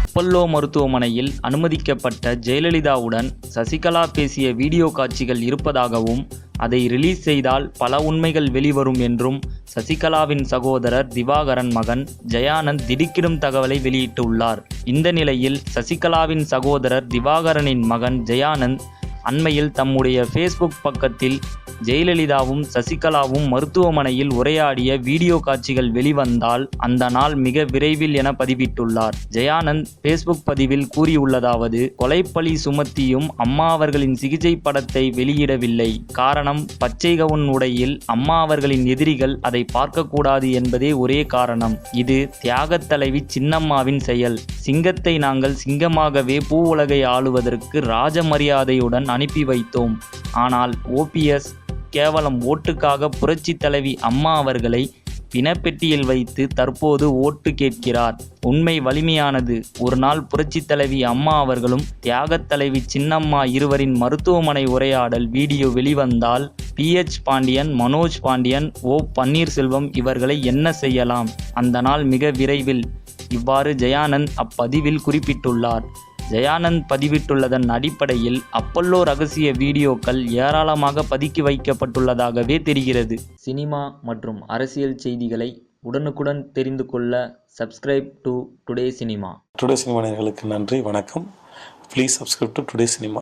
Apollo மருத்துவமனையில் அனுமதிக்கப்பட்ட ஜெயலலிதாவுடன் சசிகலா பேசிய வீடியோ காட்சிகள் இருப்பதாகவும் அதை ரிலீஸ் செய்தால் பல உண்மைகள் வெளிவரும் என்றும் சசிகலாவின் சகோதரர் திவாகரன் மகன் ஜெயானந்த் திடுக்கிடும் தகவலை வெளியிட்டுள்ளார். இந்த நிலையில் சசிகலாவின் சகோதரர் திவாகரனின் மகன் ஜெயானந்த் அண்மையில் தம்முடைய ஃபேஸ்புக் பக்கத்தில் ஜெயலலிதாவும் சசிகலாவும் மருத்துவமனையில் உரையாடிய வீடியோ காட்சிகள் வெளிவந்தால் அந்த நாள் மிக விரைவில் என பதிவிட்டுள்ளார். ஜெயானந்த் ஃபேஸ்புக் பதிவில் கூறியுள்ளதாவது: கொலைப்பழி சுமத்தியும் அம்மா அவர்களின் சிகிச்சை படத்தை வெளியிடவில்லை. காரணம், பச்சை கவுன் உடையில் அம்மா அவர்களின் எதிரிகள் அதை பார்க்கக்கூடாது என்பதே ஒரே காரணம். இது தியாகத் தலைவி சின்னம்மாவின் செயல். சிங்கத்தை நாங்கள் சிங்கமாகவே பூ உலகை ஆளுவதற்கு ராஜ மரியாதையுடன் அனுப்பி வைத்தோம். ஆனால் ஓபிஎஸ் கேவலம் ஓட்டுக்காக புரட்சி தலைவி அம்மா அவர்களை பிணப்பெட்டியில் வைத்து தற்போது ஓட்டு கேட்கிறார். உண்மை வலிமையானது. ஒரு நாள் புரட்சி தலைவி அம்மா அவர்களும் தியாகத் தலைவி சின்னம்மா இருவரின் மருத்துவமனை உரையாடல் வீடியோ வெளிவந்தால் PH பாண்டியன், மனோஜ் பாண்டியன், O பன்னீர்செல்வம் இவர்களை என்ன செய்யலாம்? அந்த நாள் மிக விரைவில். இவ்வாறு ஜெயானந்த் அப்பதிவில் குறிப்பிட்டுள்ளார். ஜெயானந்த் பதிவிட்டுள்ளதன் அடிப்படையில் அப்பல்லோ ரகசிய வீடியோக்கள் ஏராளமாக பதுக்கி வைக்கப்பட்டுள்ளதாகவே தெரிகிறது. சினிமா மற்றும் அரசியல் செய்திகளை உடனுக்குடன் தெரிந்து கொள்ள subscribe to today cinema. Today cinema நேயர்களுக்கு நன்றி, வணக்கம். Please subscribe to today cinema.